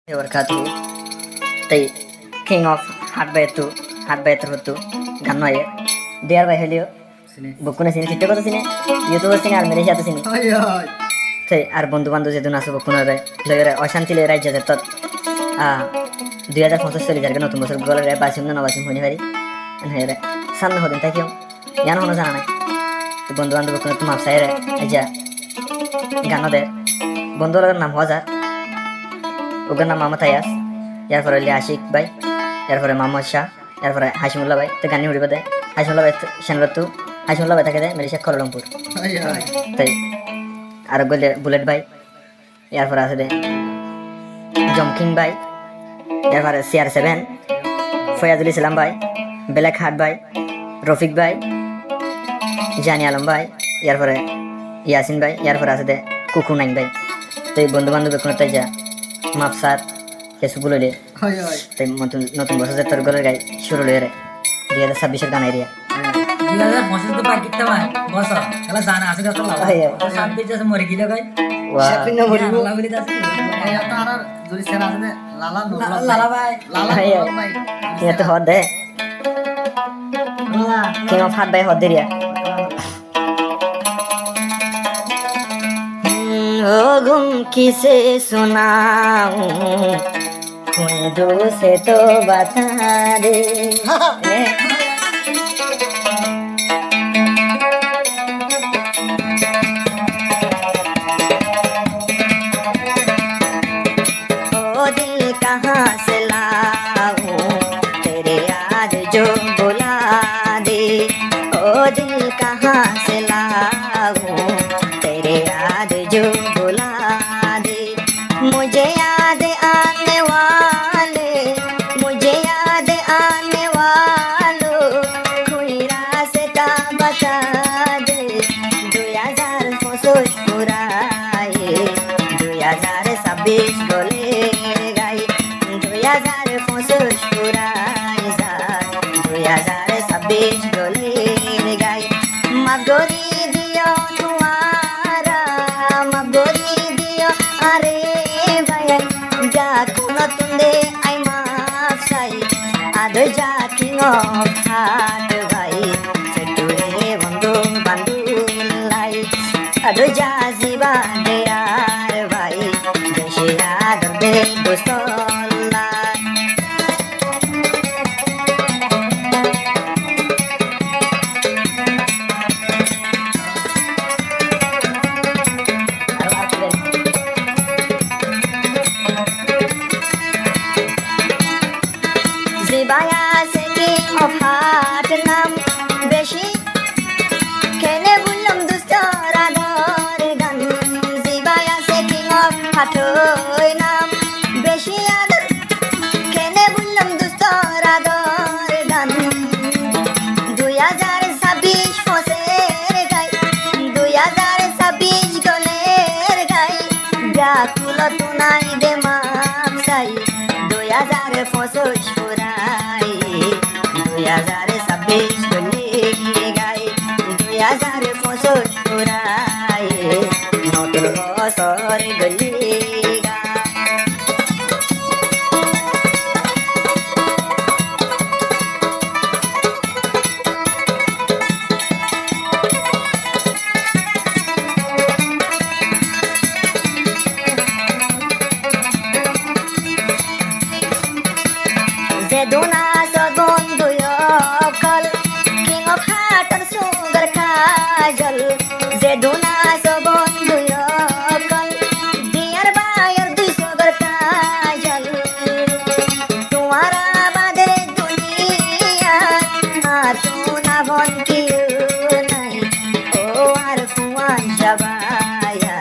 wabarakatuh. Tay King of Hardbaitu, Hardbaitu, Ganno ya. Dear by Helio, Bukuna sini kita kata sini, YouTube sini al Malaysia tu sini. Tay ar bondu bandu যেহেতু Nacho বকুনা রে লয়রে অশান্তি লে রাজ্য যেত 2050 চলে যাবে নতুন বছর গলে রে বাসিম না বাসিম হইনি পারি হেরে সামনে হদিন তাই কিও জানো হনো জানা নাই তো বন্ধু বান্ধব বকুনা তো মাপসাই রে আইজা গানো দে বন্ধুর নাম হাজার ওর নাম মোহাম্মদ আয়াস এরপরে হইলে আশিক ভাই এরপরে মোহাম্মদ শাহ এরপরে হাসিমুল্লাহ ভাই তো গানি উড়িবে দেয় হাসিমুল্লাহ ভাই সেনরতু হাসিমুল্লাহ ভাই থাকে দেয় মালয়েশিয়া কুয়ালালামপুর তাই আর গলে বুলেট ভাই এরপরে আছে দে জমকিং ভাই এরপরে CR7 ফয়াজুল ইসলাম ভাই ব্ল্যাক হার্ট ভাই রফিক ভাই জানি আলম ভাই এরপরে ইয়াসিন ভাই এরপরে আছে দে কুকু নাইন ভাই তো এই বন্ধু বান্ধব কোনো তাই যা মাপসার ফেসবুক লইলে তাই নতুন বছর তোর গলের গাই শুরু লইরে 2026 গান এরিয়া 2025 তো বাকি তামা বছর খেলা জানা আছে কত লাভ শান্তি যেছে মরে গিলে গাই শাপিন না মরিব লাভ বলি দাস এই তার জুরি সেনা আছে লালা ভাই ভাই ये तो हद है किंग ऑफ हार्ट भाई हद एरिया ओ गुम किसे सुनाऊं कोई दो से तो बता दे ओ दिल कहाँ से लाऊं तेरे याद जो बुला दे ओ दिल कहाँ से लाऊं तेरे याद जो बुला दे मुझे याद आने वाले मुझे याद आने वालों कोई रास्ता बता दे 2025 पुराए 2026 गले गाई 2025 पुराए 2026 गले गाई मगोरी दियो तुम्हारा मगोरी दियो अरे भैया जा कुन तुंदे आई माफसाई आदो जा किंग ऑफ हार्ट भाई सेटुरे बंदू बंदू लाई आदो जा जीवा दे यार भाई देशे आदर दे दोस्तोला জিবায়া সে কিং অফ হার্ট নাম বেশি কেনে বললাম দুস্তর আদর গান জিবায়া সে কিং অফ হার্ট নাম বেশি আদর কেনে বললাম দুস্তর আদর গান 2026 ফসের গাই 2026 গলের গাই ব্যাকুল তুনাই দে মাপসাই 2025 পুরাই 2026 গলে গাই 2025 পুরাই নতুন বছর গলে গাই Sedona segon duyokal King of heart and sugar kajal Sedona segon duyokal Dear buyer du sugar kajal Tumhara bade duniya Atuna von kiyu nahi O arfuan shabaya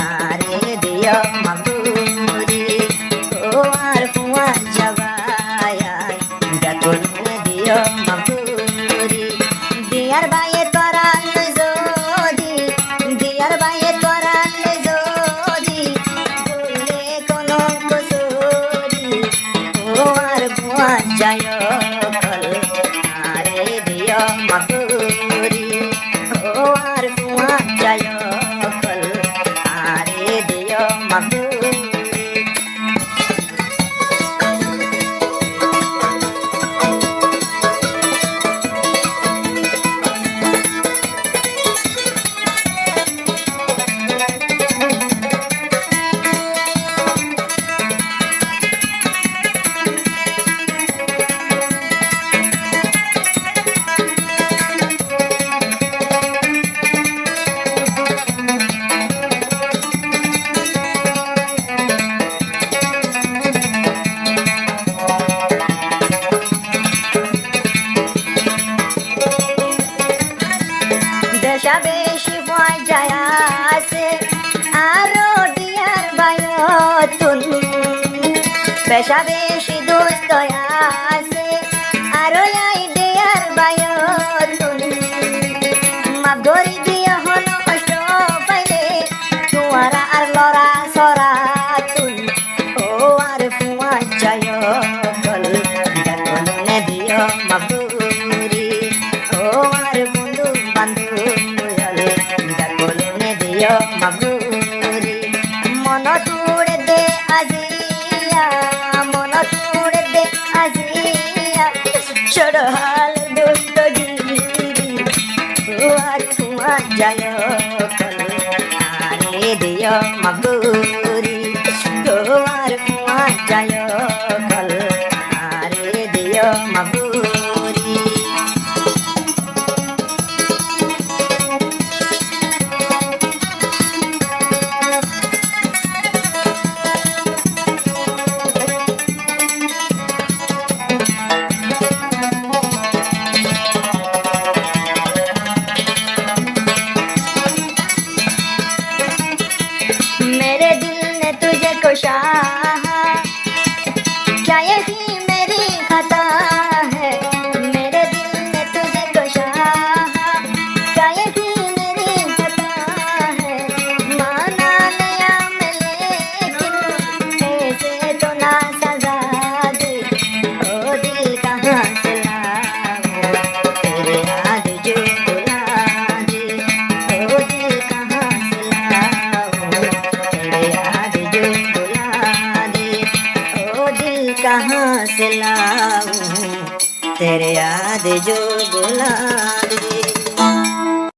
Are diyo maburi O arfuan shabaya Gatul diyo maburi Dear baye toran পেশা বেশি দোস্ত আছে আরো আইডিয়ার বায়তুন মাপ ধরি দিয়া হন কষ্ট পাইলে তোমারা আর লড়া সরা তুল ও আর ফুয়া যায় কল দেখনে দিও মাপুরি ও আর বন্ধু বান্ধব দেখনে দিও মাপুরি মন তুড়ে দে আজিয়া মন তুড়ে দে আজিয়া চড়হাল দোস্ত গিরি ও আর ফুয়া যায় কল আরে দিও মাপুরি ও আর ফুয়া যায় কল আরে দিও মাপুরি मेरे दिल ने तुझे को चाहा क्या यही मेरी खता है मेरे दिल ने तुझे को चाहा क्या यही मेरी खता है माना नया मैं लेकिन ऐसे तो ना सजा दे ओ दिल कहाँ से लाऊं तेरे याद जो बुला दे ओ दिल कहाँ से लाऊं तेरे याद जो बुला दे ओ दिल कहाँ से लाऊं तेरे याद जो बुला